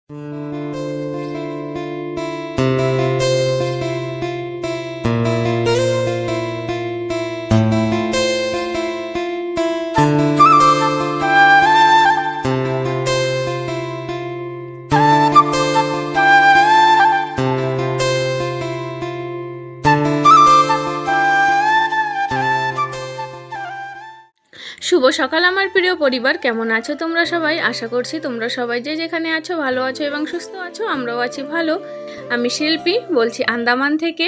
শুভ সকাল আমার প্রিয় পরিবার, কেমন আছো তোমরা সবাই? আশা করছি তোমরা সবাই যে যেখানে আছো ভালো আছো এবং সুস্থ আছো। আমরাও আছি ভালো। আমি শিল্পী বলছি আন্দামান থেকে।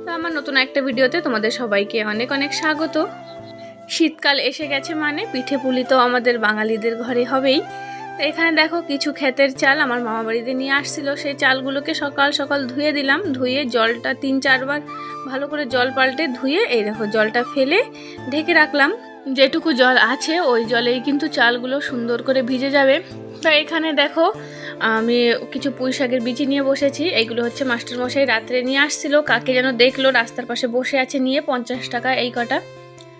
তো আমার নতুন একটা ভিডিওতে তোমাদের সবাইকে অনেক অনেক স্বাগত। শীতকাল এসে গেছে মানে পিঠে পুলি তো আমাদের বাঙালিদের ঘরে হবেই। তো এখানে দেখো কিছু ক্ষেতের চাল আমার মামা বাড়িতে নিয়ে আসছিল, সেই চালগুলোকে সকাল সকাল ধুয়ে দিলাম। ধুয়ে জলটা 3-4 বার ভালো করে জল পাল্টে ধুয়ে এই দেখো জলটা ফেলে ঢেকে রাখলাম। যেটুকু জল আছে ওই জলেই কিন্তু চালগুলো সুন্দর করে ভিজে যাবে। তো এখানে দেখো আমি কিছু পুঁই শাকের বিচি নিয়ে বসেছি। এইগুলো হচ্ছে মাস্টারমশাই রাত্রে নিয়ে আসছিল, কাকে যেন দেখলো রাস্তার পাশে বসে আছে নিয়ে 50 টাকা এই কটা।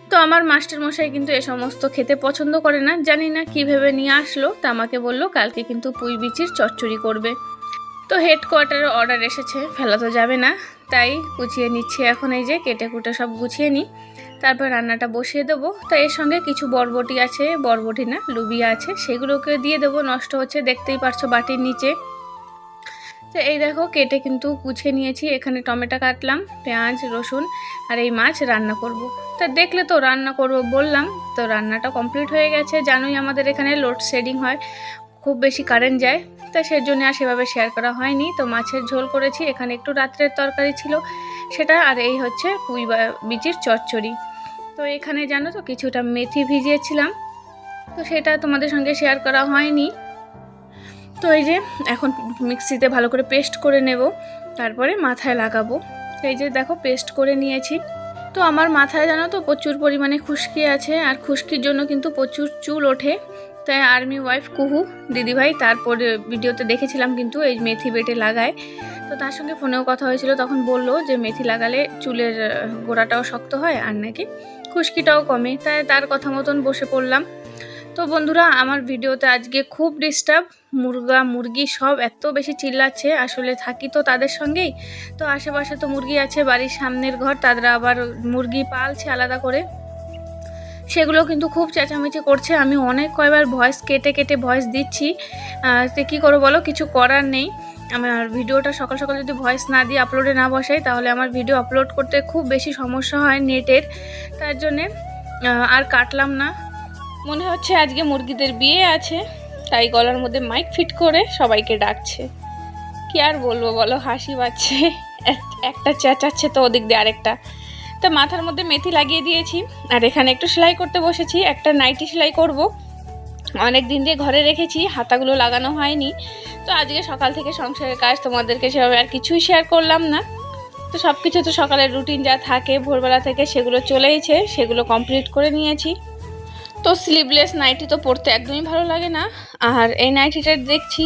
তো আমার মাস্টারমশাই কিন্তু এ সমস্ত খেতে পছন্দ করে না, জানি না কী ভেবে নিয়ে আসলো। তা আমাকে বললো কালকে কিন্তু পুঁই বিচির চচ্চড়ি করবে। তো হেডকোয়ার্টারে অর্ডার এসেছে, ফেলা তো যাবে না, তাই গুছিয়ে নিচ্ছি এখন। এই যে কেটে কুটে সব গুছিয়ে নিই, তারপর রান্নাটা বসিয়ে দেবো। তো এর সঙ্গে কিছু বরবটি আছে, বরবটি না লুবিয়া আছে, সেগুলোকে দিয়ে দেবো। নষ্ট হচ্ছে দেখতেই পারছো বাটির নিচে। তো এই দেখো কেটে কিন্তু গুছিয়ে নিয়েছি। এখানে টমেটো কাটলাম, পেঁয়াজ রসুন আর এই মাছ রান্না করব। তা দেখলে তো রান্না করব বললাম, তো রান্নাটা কমপ্লিট হয়ে গেছে। জানোই আমাদের এখানে লোডশেডিং হয়, খুব বেশি কারেন্ট যায়, তা সেজন্য আর সেভাবে শেয়ার করা হয়নি। তো মাছের ঝোল করেছি, এখানে একটু রাত্রের তরকারি ছিল সেটা, আর এই হচ্ছে পুঁই বিচির চচ্চড়ি। তো এখানে জানো তো কিছুটা মেথি ভিজিয়েছিলাম, তো সেটা তোমাদের সঙ্গে শেয়ার করা হয়নি। তো এই যে এখন মিক্সিতে ভালো করে পেস্ট করে নেব, তারপরে মাথায় লাগাবো। এই যে দেখো পেস্ট করে নিয়েছি। তো আমার মাথায় জানো তো প্রচুর পরিমাণে খুশকি আছে, আর খুশকির জন্য কিন্তু প্রচুর চুল ওঠে। তাই আর্মি ওয়াইফ কুহু দিদিভাই তারপরে ভিডিওতে দেখেছিলাম কিন্তু এই মেথি বেটে লাগায়। তো তার সঙ্গে ফোনেও কথা হয়েছিল, তখন বললো যে মেথি লাগালে চুলের গোড়াটাও শক্ত হয় আর নাকি খুশকিটাও কমে। তাই তার কথা মতন বসে পড়লাম। তো বন্ধুরা আমার ভিডিওতে আজকে খুব ডিস্টার্ব, মুরগি সব এত বেশি চিল্লাচ্ছে। আসলে থাকি তো তাদের সঙ্গেই, তো আশেপাশে তো মুরগি আছে, বাড়ির সামনের ঘর তারা আবার মুরগি পালছে আলাদা করে, সেগুলো কিন্তু খুব চেঁচামেচি করছে। আমি অনেক কয়বার ভয়েস কেটে কেটে ভয়েস দিচ্ছি, তো কী করবো বলো, কিছু করার নেই। আমার ভিডিওটা সকাল সকাল যদি ভয়েস না দিয়ে আপলোডে না বসাই তাহলে আমার ভিডিও আপলোড করতে খুব বেশি সমস্যা হয় নেটের, তার জন্যে আর কাটলাম না। মনে হচ্ছে আজকে মুরগিদের বিয়ে আছে, তাই গলার মধ্যে মাইক ফিট করে সবাইকে ডাকছে। কি আর বলবো বলো, হাসি পাচ্ছে। একটা চেঁচাচ্ছে তো ওদিক দিয়ে আরেকটা। তো মাথার মধ্যে মেথি লাগিয়ে দিয়েছি, আর এখানে একটু সেলাই করতে বসেছি। একটা নাইটি সেলাই করব, অনেক দিন দিয়ে ঘরে রেখেছি, হাতাগুলো লাগানো হয়নি। তো আজকে সকাল থেকে সংসারের কাজ তোমাদেরকে সেভাবে আর কিছুই শেয়ার করলাম না। তো সব কিছু তো সকালের রুটিন যা থাকে ভোরবেলা থেকে সেগুলো চলেইছে, সেগুলো কমপ্লিট করে নিয়েছি। তো স্লিভলেস নাইটি তো পরতে একদমই ভালো লাগে না, আর এই নাইটিটা দেখছি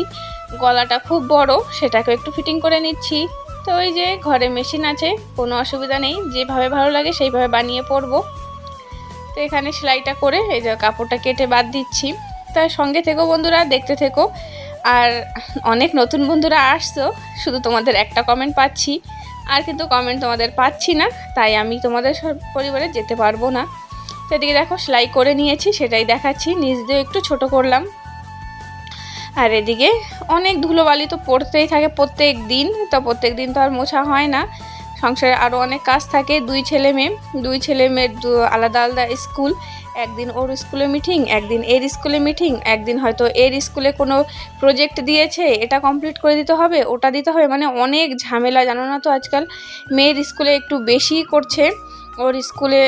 গলাটা খুব বড়, সেটাকে একটু ফিটিং করে নিচ্ছি। তো ওই যে ঘরে মেশিন আছে, কোনো অসুবিধা নেই, যেভাবে ভালো লাগে সেইভাবে বানিয়ে পরবো। তো এখানে সেলাইটা করে এই যে কাপড়টা কেটে বাদ দিচ্ছি। তাই সঙ্গে থেকো বন্ধুরা, দেখতে থেকো। আর অনেক নতুন বন্ধুরা আসছো, শুধু তোমাদের একটা কমেন্ট পাচ্ছি, আর কিন্তু কমেন্ট তোমাদের পাচ্ছি না, তাই আমি তোমাদের পরিবারে যেতে পারবো না। তো এদিকে দেখো সেলাই করে নিয়েছি, সেটাই দেখাচ্ছি। নিচ দিয়ে একটু ছোট করলাম, আর এদিকে অনেক ধুলোবালি তো পড়তেই থাকে প্রত্যেক দিন। তো প্রত্যেক দিন তো আর মোছা হয় না, সংসারে আরও অনেক কাজ থাকে। দুই ছেলে মেয়ের আলাদা আলাদা স্কুল, একদিন ওর স্কুলে মিটিং, একদিন এর স্কুলে মিটিং, একদিন হয়তো এর স্কুলে কোনো প্রজেক্ট দিয়েছে এটা কমপ্লিট করে দিতে হবে, ওটা দিতে হবে, মানে অনেক ঝামেলা। জানো না তো আজকাল মেয়ের স্কুলে একটু বেশিই করছে। ওর স্কুলে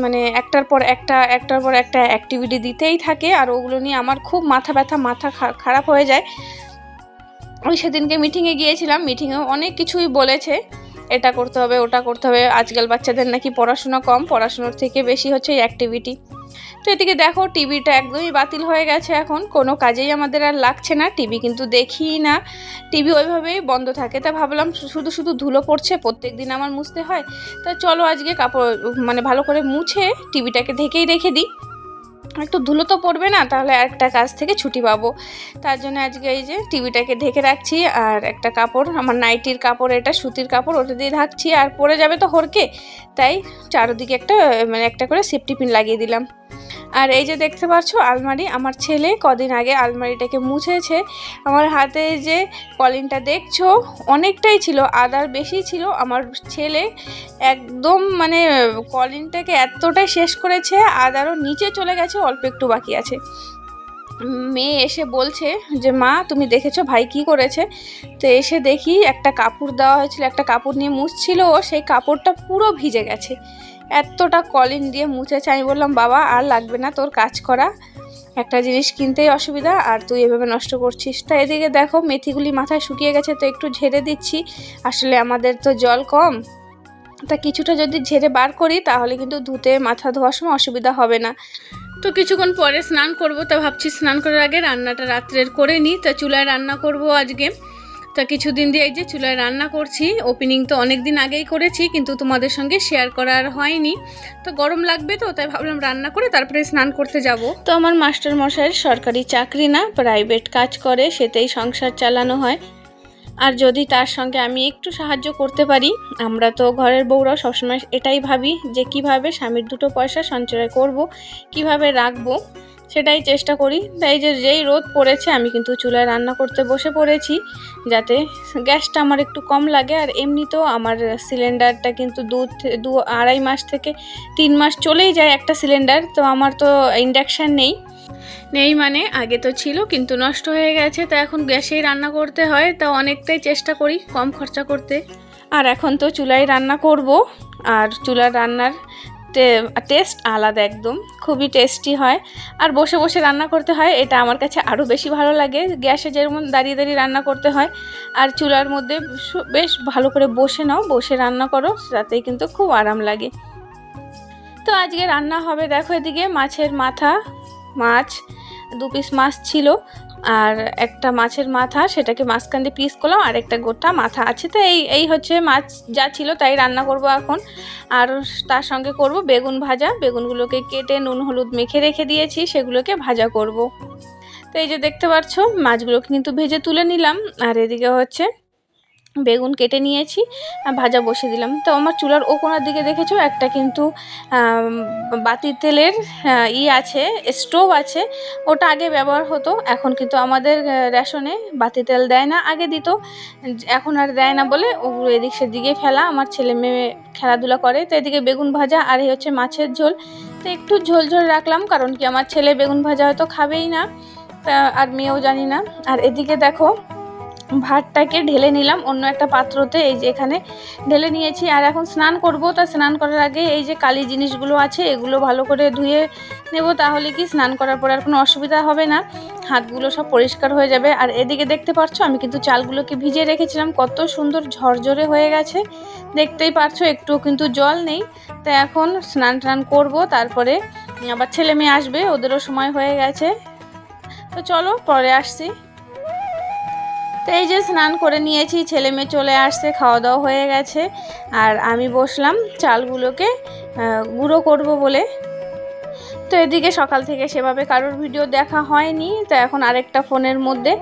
মানে একটার পর একটা অ্যাক্টিভিটি দিতেই থাকে, আর ওগুলো নিয়ে আমার খুব মাথা ব্যথা, মাথা খারাপ হয়ে যায়। ওই সেদিনকে মিটিংয়ে গিয়েছিলাম, মিটিংয়েও অনেক কিছুই বলেছে, এটা করতে হবে ওটা করতে হবে। আজকাল বাচ্চাদের নাকি পড়াশোনা কম, পড়াশোনার থেকে বেশি হচ্ছে অ্যাক্টিভিটি। তো এদিকে দেখো টিভিটা একদমই বাতিল হয়ে গেছে, এখন কোনো কাজেই আমাদের আর লাগছে না। টিভি কিন্তু দেখি না, টিভি ওইভাবেই বন্ধ থাকে। তা ভাবলাম শুধু শুধু ধুলো পড়ছে, প্রত্যেক দিন আমার মুছতে হয়, তা চলো আজকে কাপড় মানে ভালো করে মুছে টিভিটাকে ঢেকেই রেখে দিই। একটু ধুলো তো পড়বে না, তাহলে একটা কাজ থেকে ছুটি পাবো। তার জন্য আজকে এই যে টিভিটাকে ঢেকে রাখছি, আর একটা কাপড়, আমার নাইটির কাপড়, এটা সুতির কাপড়, ওটা দিয়ে ঢাকছি। আর পরে যাবে তো হরকে, তাই চারদিকে একটা করে সেফটি পিন লাগিয়ে দিলাম। আর এই যে দেখতে পাচ্ছ আলমারি, আমার ছেলে কদিন আগে আলমারিটাকে মুছেছে। আমার হাতে যে কলিনটা দেখছো অনেকটাই ছিল, আদার বেশি ছিল। আমার ছেলে একদম মানে কলিনটাকে এতটাই শেষ করেছে, আদারও নিচে চলে গেছে, অল্প একটু বাকি আছে। মেয়ে এসে বলছে যে মা তুমি দেখেছো ভাই কি করেছে? তো এসে দেখি একটা কাপড় দেওয়া হয়েছিল, একটা কাপড় নিয়ে মুছছিল, সেই কাপড়টা পুরো ভিজে গেছে, এতটা কলিন দিয়ে মুছেছে। আমি বললাম বাবা আর লাগবে না তোর কাজ করা, একটা জিনিস কিনতেই অসুবিধা, আর তুই এভাবে নষ্ট করছিস। তা এদিকে দেখো মেথিগুলি মাথায় শুকিয়ে গেছে, তো একটু ঝেড়ে দিচ্ছি। আসলে আমাদের তো জল কম, তা কিছুটা যদি ঝেড়ে বার করি তাহলে কিন্তু ধুতে মাথা ধোয়ার সময় অসুবিধা হবে না। তো কিছুক্ষণ পরে স্নান করব, তা ভাবছি স্নান করার আগে রান্নাটা রাত্রের করে নিই। তা চুলায় রান্না করব আজকে। তা কিছুদিন দিয়ে এই যে চুলায় রান্না করছি, ওপেনিং তো অনেক দিন আগেই করেছি, কিন্তু তোমাদের সঙ্গে শেয়ার করা আর হয়নি। তো গরম লাগবে তো, তাই ভাবলাম রান্না করে তারপরে স্নান করতে যাব। তো আমার মাস্টার মশাইয়ের সরকারি চাকরি না, প্রাইভেট কাজ করে, সেটাই সংসার চালানো হয়। আর যদি তার সঙ্গে আমি একটু সাহায্য করতে পারি, আমরা তো ঘরের বউরা সবসময় এটাই ভাবি যে কিভাবে স্বামীর দুটো পয়সা সঞ্চয় করব, কিভাবে রাখবো, সেটাই চেষ্টা করি। তাই যেই রোদ পড়েছে আমি কিন্তু চুলায় রান্না করতে বসে পড়েছি, যাতে গ্যাসটা আমার একটু কম লাগে। আর এমনিতেও আমার সিলিন্ডারটা কিন্তু দু আড়াই মাস থেকে 3 মাস চলেই যায় একটা সিলিন্ডার। তো আমার তো ইন্ডাকশান নেই মানে আগে তো ছিল কিন্তু নষ্ট হয়ে গেছে, তো এখন গ্যাসেই রান্না করতে হয়। তা অনেকটাই চেষ্টা করি কম খরচা করতে। আর এখন তো চুলায় রান্না করব, আর চুলার রান্নার টেস্ট আলাদা, একদম খুবই টেস্টি হয়। আর বসে বসে রান্না করতে হয়, এটা আমার কাছে আরও বেশি ভালো লাগে। গ্যাসে যেমন দাঁড়িয়ে দাঁড়িয়ে রান্না করতে হয়, আর চুলার মধ্যে বেশ ভালো করে বসে রান্না করো, তাতেই কিন্তু খুব আরাম লাগে। তো আজকে রান্না হবে দেখো, এদিকে মাছের মাথা, মাছ 2 পিস মাছ ছিল, আর একটা মাছের মাথা সেটাকে মাঝখান দিয়ে পিস করলাম, আর একটা গোটা মাথা আছে। তো এই হচ্ছে মাছ যা ছিল তাই রান্না করব এখন। আর তার সঙ্গে করব বেগুন ভাজা, বেগুনগুলোকে কেটে নুন হলুদ মেখে রেখে দিয়েছি, সেগুলোকে ভাজা করব। তো এই যে দেখতে পাচ্ছ মাছগুলোকে কিন্তু ভেজে তুলে নিলাম, আর এদিকে হচ্ছে বেগুন কেটে নিয়েছি, ভাজা বসিয়ে দিলাম। তো আমার চুলার ও কোনার দিকে দেখেছো একটা কিন্তু বাতি তেলের আছে, স্টোভ আছে, ওটা আগে ব্যবহার হতো। এখন কিন্তু আমাদের রেশনে বাতি তেল দেয় না, আগে দিত, এখন আর দেয় না বলে ওগুলো এদিক সেদিকে ফেলা। আমার ছেলে মেয়ে খেলাধুলা করে। তো এদিকে বেগুন ভাজা, আর এই হচ্ছে মাছের ঝোল। তো একটু ঝোল ঝোল রাখলাম, কারণ কি আমার ছেলে বেগুন ভাজা হয়তো খাবেই না, আর মেয়েও জানি না। আর এদিকে দেখো ভাতটাকে ঢেলে নিলাম অন্য একটা পাত্রতে, এই যে এখানে ঢেলে নিয়েছি। আর এখন স্নান করব, তা স্নান করার আগে এই যে কালি জিনিসগুলো আছে এগুলো ভালো করে ধুয়ে নেব, তাহলে কি স্নান করার পর আর কোনো অসুবিধা হবে না, হাতগুলো সব পরিষ্কার হয়ে যাবে। আর এদিকে দেখতে পাচ্ছ আমি কিন্তু চালগুলোকে ভিজিয়ে রেখেছিলাম, কত সুন্দর ঝরঝরে হয়ে গেছে, দেখতেই পারছো একটু কিন্তু জল নেই। তো এখন স্নান টান করবো, তারপরে আবার ছেলে মেয়ে আসবে, ওদেরও সময় হয়ে গেছে। তো চলো পরে আসছি। তো এই যে স্নান করে নিয়েছি, ছেলে মেয়ে চলে আসছে, খাওয়া দাওয়া হয়ে গেছে, আর আমি বসলাম চালগুলোকে গুঁড়ো করব বলে। তো এদিকে সকাল থেকে সেভাবে কারোর ভিডিও দেখা হয়নি, তো এখন আরেকটা ফোনের মধ্যে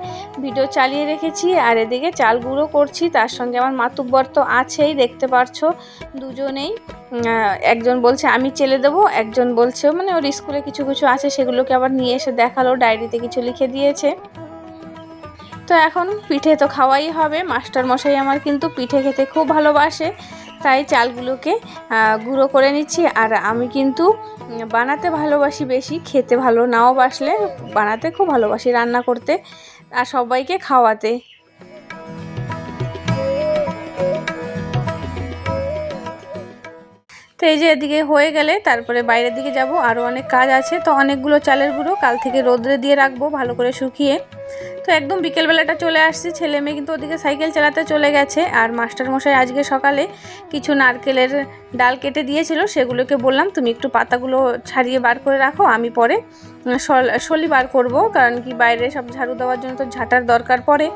ভিডিও চালিয়ে রেখেছি, আর এদিকে চাল গুঁড়ো করছি। তার সঙ্গে আমার মাতুব্বর তো আছেই, দেখতে পারছো দুজনেই, একজন বলছে আমি চেলে দেবো, একজন বলছে মানে ওর স্কুলে কিছু কিছু আছে সেগুলোকে আবার নিয়ে এসে দেখালো, ডায়েরিতে কিছু লিখে দিয়েছে। তো এখন পিঠে তো খাওয়াই হবে, মাস্টার মশাই আমার কিন্তু পিঠে খেতে খুব ভালোবাসে, তাই চালগুলোকে গুঁড়ো করে নিচ্ছি। আর আমি কিন্তু বানাতে ভালোবাসি বেশি, খেতে ভালো নাও বাসলে বানাতে খুব ভালোবাসি, রান্না করতে আর সবাইকে খাওয়াতে। তো এই যে এদিকে হয়ে গেলে তারপরে বাইরের দিকে যাব, আরও অনেক কাজ আছে। তো অনেকগুলো চালের গুঁড়ো কাল থেকে রোদ্রে দিয়ে রাখবো ভালো করে শুকিয়ে। তো একদম বিকেলবেলাটা চলে আসছি, ছেলে মেয়ে কিন্তু ওদিকে সাইকেল চালাতে চলে গেছে। আর মাস্টারমশাই আজকে সকালে কিছু নারকেলের ডাল কেটে দিয়েছিল, সেগুলোকে বললাম তুমি একটু পাতাগুলো ছাড়িয়ে বার করে রাখো, আমি পরে সলি বার করবো, কারণ কি বাইরে সব ঝাড়ু দেওয়ার জন্য তো ঝাঁটার দরকার পড়ে।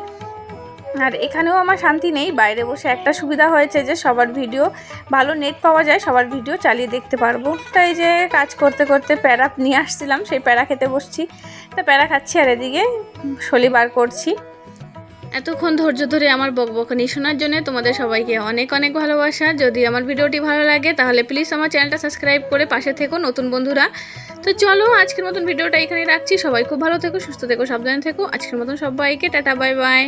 আর এখানেও আমার শান্তি নেই, বাইরে বসে একটা সুবিধা হয়েছে যে সবার ভিডিও ভালো নেট পাওয়া যায়, সবার ভিডিও চালিয়ে দেখতে পারবো। তাই যে কাজ করতে করতে প্যারা নিয়ে আসছিলাম, সেই প্যারা খেতে বসছি। তা প্যারা খাচ্ছি আর এদিকে শলি বার করছি। এতক্ষণ ধৈর্য ধরে আমার বকবকানি শোনার জন্য তোমাদের সবাইকে অনেক অনেক ভালোবাসা। যদি আমার ভিডিওটি ভালো লাগে তাহলে প্লিজ আমার চ্যানেলটা সাবস্ক্রাইব করে পাশে থেকো নতুন বন্ধুরা। তো চলো আজকের মতন ভিডিওটা এখানে রাখছি। সবাই খুব ভালো থেকো, সুস্থ থেকো, সাবধানে থেকো। আজকের মতন সবাইকে টাটা, বাই বাই।